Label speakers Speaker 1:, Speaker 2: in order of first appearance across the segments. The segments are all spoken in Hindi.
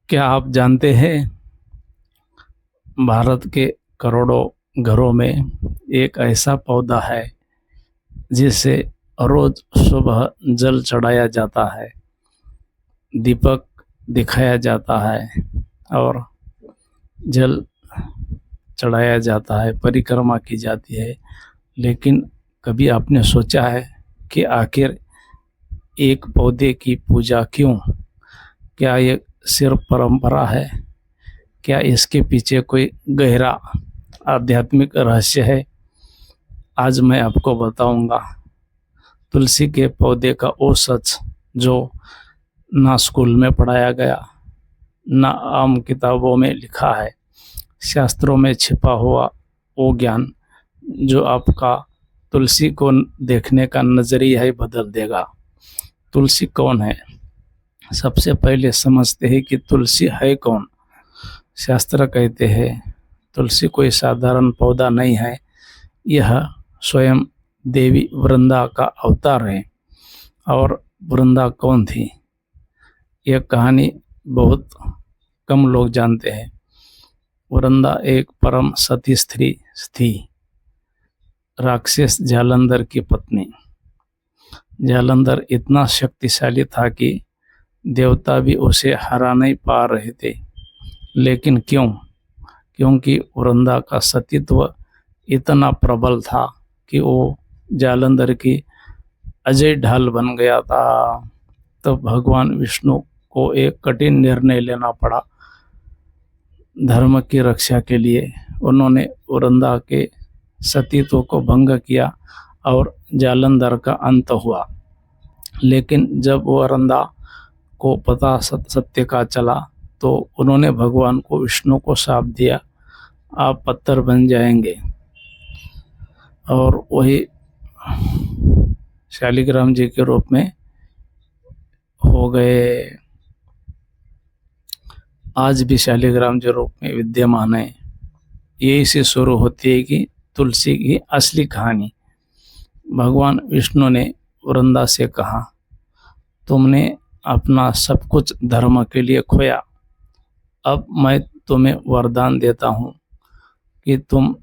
Speaker 1: क्या आप जानते हैं भारत के करोड़ों घरों में एक ऐसा पौधा है जिसे रोज सुबह जल चढ़ाया जाता है, दीपक दिखाया जाता है और जल चढ़ाया जाता है, परिक्रमा की जाती है। लेकिन कभी आपने सोचा है कि आखिर एक पौधे की पूजा क्यों? क्या ये सिर्फ परंपरा है? क्या इसके पीछे कोई गहरा आध्यात्मिक रहस्य है? आज मैं आपको बताऊंगा। तुलसी के पौधे का वो सच जो ना स्कूल में पढ़ाया गया, ना आम किताबों में लिखा है, शास्त्रों में छिपा हुआ वो ज्ञान जो आपका तुलसी को देखने का नजरिया ही बदल देगा। तुलसी कौन है? सबसे पहले समझते हैं कि तुलसी है कौन। शास्त्र कहते हैं तुलसी कोई साधारण पौधा नहीं है, यह स्वयं देवी वृंदा का अवतार है। और वृंदा कौन थी? यह कहानी बहुत कम लोग जानते हैं। वृंदा एक परम सती स्त्री थी, राक्षस जालंधर की पत्नी। जालंधर इतना शक्तिशाली था कि देवता भी उसे हरा नहीं पा रहे थे। लेकिन क्यों? क्योंकि वृंदा का सतीत्व इतना प्रबल था कि वो जालंधर की अजय ढाल बन गया था। तो भगवान विष्णु को एक कठिन निर्णय लेना पड़ा। धर्म की रक्षा के लिए उन्होंने वृंदा के सतीत्व को भंग किया और जालंधर का अंत हुआ। लेकिन जब वृंदा को पता सत्य का चला तो उन्होंने भगवान को विष्णु को शाप दिया, आप पत्थर बन जाएंगे। और वही शालिग्राम जी के रूप में हो गए। आज भी शालिग्राम जी रूप में विद्यमान है। यही से शुरू होती है कि तुलसी की असली कहानी। भगवान विष्णु ने वृंदा से कहा, तुमने अपना सब कुछ धर्म के लिए खोया, अब मैं तुम्हें वरदान देता हूँ कि तुम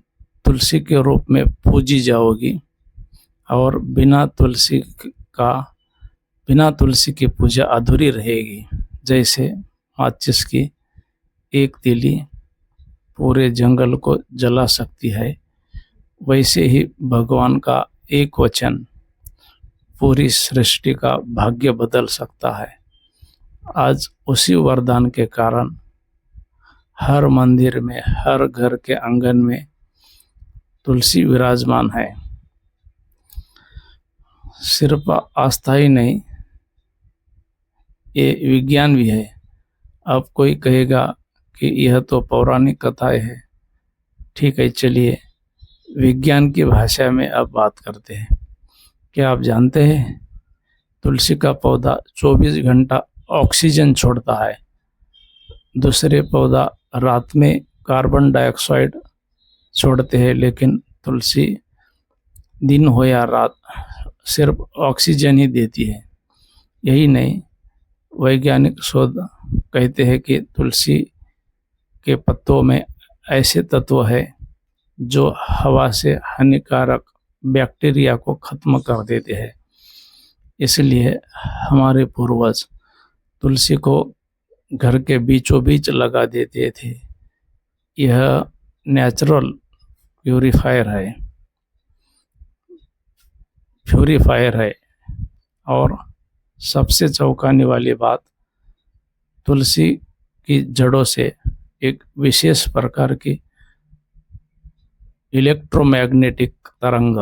Speaker 1: तुलसी के रूप में पूजी जाओगी और बिना तुलसी की पूजा अधूरी रहेगी। जैसे माचिस की एक तीली पूरे जंगल को जला सकती है, वैसे ही भगवान का एक वचन पूरी सृष्टि का भाग्य बदल सकता है। आज उसी वरदान के कारण हर मंदिर में, हर घर के आंगन में तुलसी विराजमान है। सिर्फ आस्था ही नहीं, ये विज्ञान भी है। अब कोई कहेगा कि यह तो पौराणिक कथाएं है। ठीक है, चलिए विज्ञान की भाषा में अब बात करते हैं। क्या आप जानते हैं तुलसी का पौधा 24 घंटा ऑक्सीजन छोड़ता है। दूसरे पौधा रात में कार्बन डाइऑक्साइड छोड़ते हैं, लेकिन तुलसी दिन हो या रात सिर्फ ऑक्सीजन ही देती है। यही नहीं, वैज्ञानिक शोध कहते हैं कि तुलसी के पत्तों में ऐसे तत्व है जो हवा से हानिकारक बैक्टीरिया को खत्म कर देते हैं। इसलिए हमारे पूर्वज तुलसी को घर के बीचों बीच लगा देते थे। यह नेचुरल प्यूरीफायर है। और सबसे चौंकाने वाली बात, तुलसी की जड़ों से एक विशेष प्रकार की इलेक्ट्रोमैग्नेटिक तरंग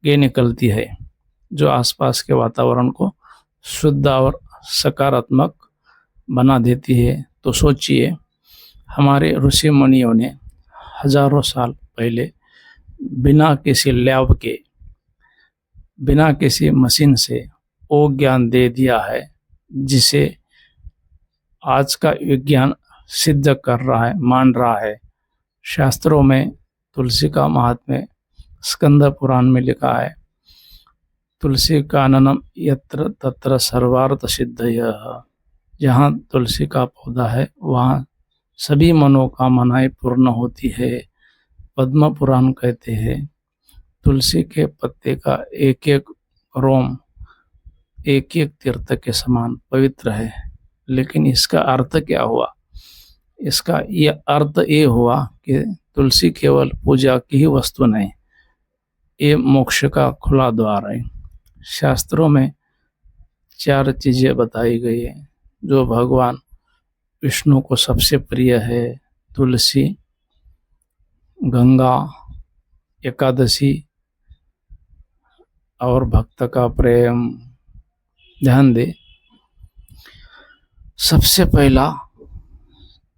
Speaker 1: ये निकलती है जो आसपास के वातावरण को शुद्ध और सकारात्मक बना देती है। तो सोचिए, हमारे ऋषि मुनियों ने हजारों साल पहले बिना किसी लैब के, बिना किसी मशीन से वो ज्ञान दे दिया है जिसे आज का विज्ञान सिद्ध कर रहा है, मान रहा है। शास्त्रों में तुलसी का महात्म्य स्कंद पुराण में लिखा है, तुलसी काननम यत्र तत्र सर्वार्थ सिद्धयः। जहाँ तुलसी का पौधा है वहाँ सभी मनोकामनाएं पूर्ण होती है। पद्म पुराण कहते हैं तुलसी के पत्ते का एक एक रोम एक एक तीर्थ के समान पवित्र है। लेकिन इसका अर्थ क्या हुआ? इसका यह अर्थ ये हुआ कि तुलसी केवल पूजा की ही वस्तु नहीं, ये मोक्ष का खुला द्वार है। शास्त्रों में 4 चीजें बताई गई है जो भगवान विष्णु को सबसे प्रिय है। तुलसी, गंगा, एकादशी और भक्त का प्रेम। ध्यान दे, सबसे पहला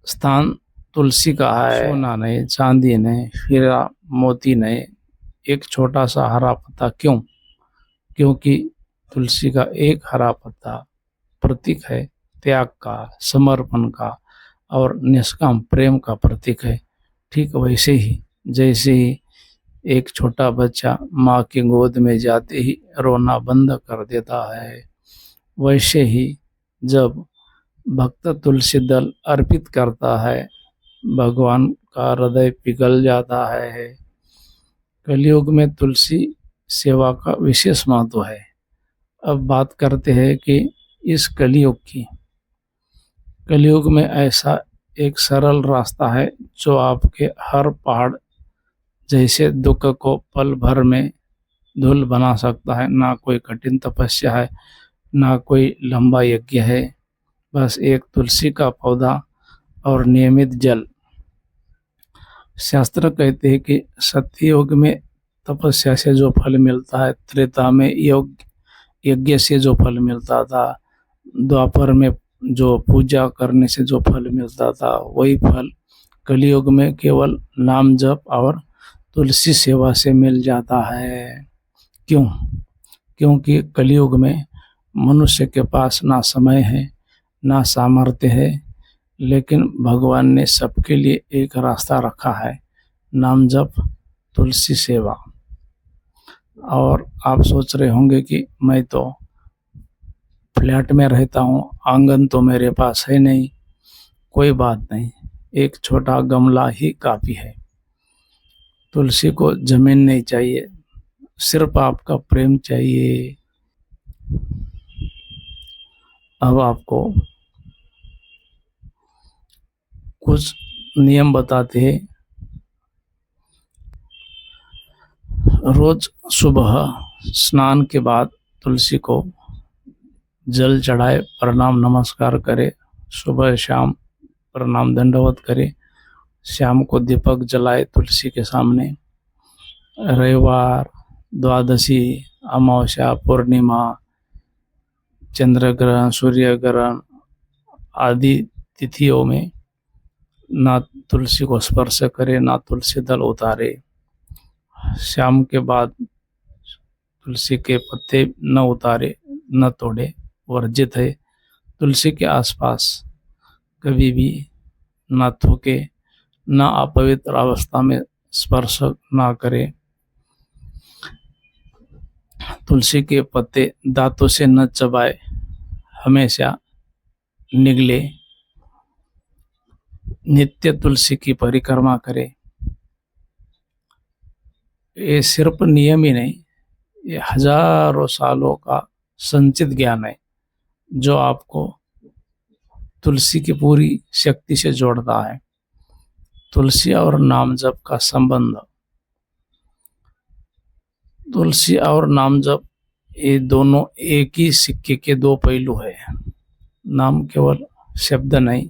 Speaker 1: स्थान तुलसी का है। सोना नहीं, चांदी नहीं, हीरा मोती नहीं, एक छोटा सा हरा पत्ता। क्यों? क्योंकि तुलसी का एक हरा पत्ता प्रतीक है त्याग का, समर्पण का और निष्काम प्रेम का प्रतीक है। ठीक वैसे ही जैसे ही एक छोटा बच्चा माँ की गोद में जाते ही रोना बंद कर देता है, वैसे ही जब भक्त तुलसी दल अर्पित करता है भगवान का हृदय पिघल जाता है। कलयुग में तुलसी सेवा का विशेष महत्व है। अब बात करते हैं कि इस कलयुग की। कलयुग में ऐसा एक सरल रास्ता है जो आपके हर पहाड़ जैसे दुख को पल भर में धूल बना सकता है। ना कोई कठिन तपस्या है, ना कोई लंबा यज्ञ है, बस एक तुलसी का पौधा और नियमित जल। शास्त्र कहते हैं कि सत्ययुग में तपस्या से जो फल मिलता है, त्रेता में यज्ञ से जो फल मिलता था, द्वापर में जो पूजा करने से जो फल मिलता था, वही फल कलयुग में केवल नाम जप और तुलसी सेवा से मिल जाता है। क्यों? क्योंकि कलयुग में मनुष्य के पास ना समय है, ना सामर्थ्य है, लेकिन भगवान ने सबके लिए एक रास्ता रखा है, नाम जप, तुलसी सेवा। और आप सोच रहे होंगे कि मैं तो फ्लैट में रहता हूँ, आंगन तो मेरे पास है नहीं। कोई बात नहीं, एक छोटा गमला ही काफ़ी है। तुलसी को जमीन नहीं चाहिए, सिर्फ आपका प्रेम चाहिए। अब आपको कुछ नियम बताते हैं। रोज सुबह स्नान के बाद तुलसी को जल चढ़ाए, प्रणाम नमस्कार करे। सुबह शाम प्रणाम दंडवत करे। शाम को दीपक जलाए तुलसी के सामने। रविवार, द्वादशी, अमावस्या, पूर्णिमा, चंद्र ग्रहण, सूर्य ग्रहण आदि तिथियों में ना तुलसी को स्पर्श करे, ना तुलसी दल उतारे। शाम के बाद तुलसी के पत्ते न उतारे, न तोड़े, वर्जित है। तुलसी के आसपास कभी भी न थूके, न अपवित्र अवस्था में स्पर्श ना करे। तुलसी के पत्ते दांतों से न चबाए, हमेशा निगले। नित्य तुलसी की परिक्रमा करे। ये सिर्फ नियम ही नहीं, ये हजारों सालों का संचित ज्ञान है जो आपको तुलसी की पूरी शक्ति से जोड़ता है। तुलसी और नाम जप का संबंध। तुलसी और नाम जप ये दोनों एक ही सिक्के के दो पहलू है। नाम केवल शब्द नहीं,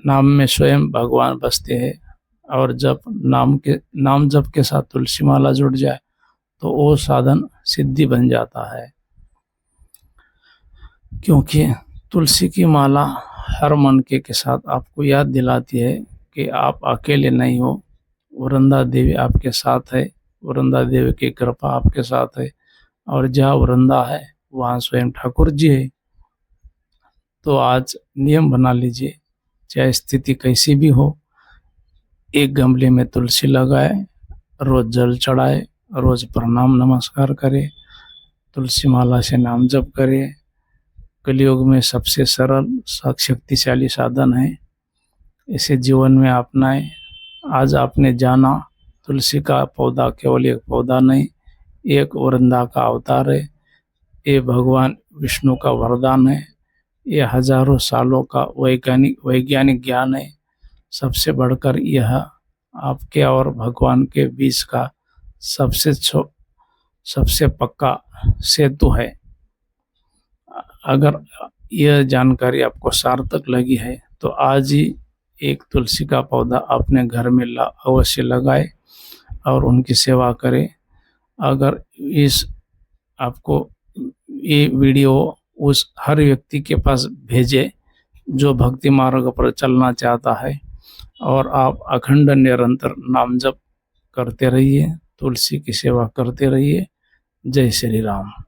Speaker 1: नाम में स्वयं भगवान बसते हैं। और जब नाम जप के साथ तुलसी माला जुड़ जाए तो वो साधन सिद्धि बन जाता है। क्योंकि तुलसी की माला हर मन के साथ आपको याद दिलाती है कि आप अकेले नहीं हो। वृंदा देवी आपके साथ है, वृंदा देवी की कृपा आपके साथ है। और जहाँ वृंदा है वहाँ स्वयं ठाकुर जी है। तो आज नियम बना लीजिए, चाहे स्थिति कैसी भी हो, एक गमले में तुलसी लगाए, रोज जल चढ़ाए, रोज प्रणाम नमस्कार करे, तुलसी माला से नाम जप करे। कलयुग में सबसे सरल शक्तिशाली साधन है। इसे जीवन में अपनाएं। आज आपने जाना तुलसी का पौधा केवल एक पौधा नहीं, एक वृंदा का अवतार है। ये भगवान विष्णु का वरदान है। ये हजारों सालों का वैज्ञानिक ज्ञान है। सबसे बढ़कर यह आपके और भगवान के बीच का सबसे पक्का सेतु है। अगर यह जानकारी आपको सार्थक लगी है तो आज ही एक तुलसी का पौधा अपने घर में अवश्य लगाए और उनकी सेवा करें। अगर आपको ये वीडियो उस हर व्यक्ति के पास भेजे जो भक्ति मार्ग पर चलना चाहता है, और आप अखंड निरंतर नाम जप करते रहिए, तुलसी की सेवा करते रहिए। जय श्री राम।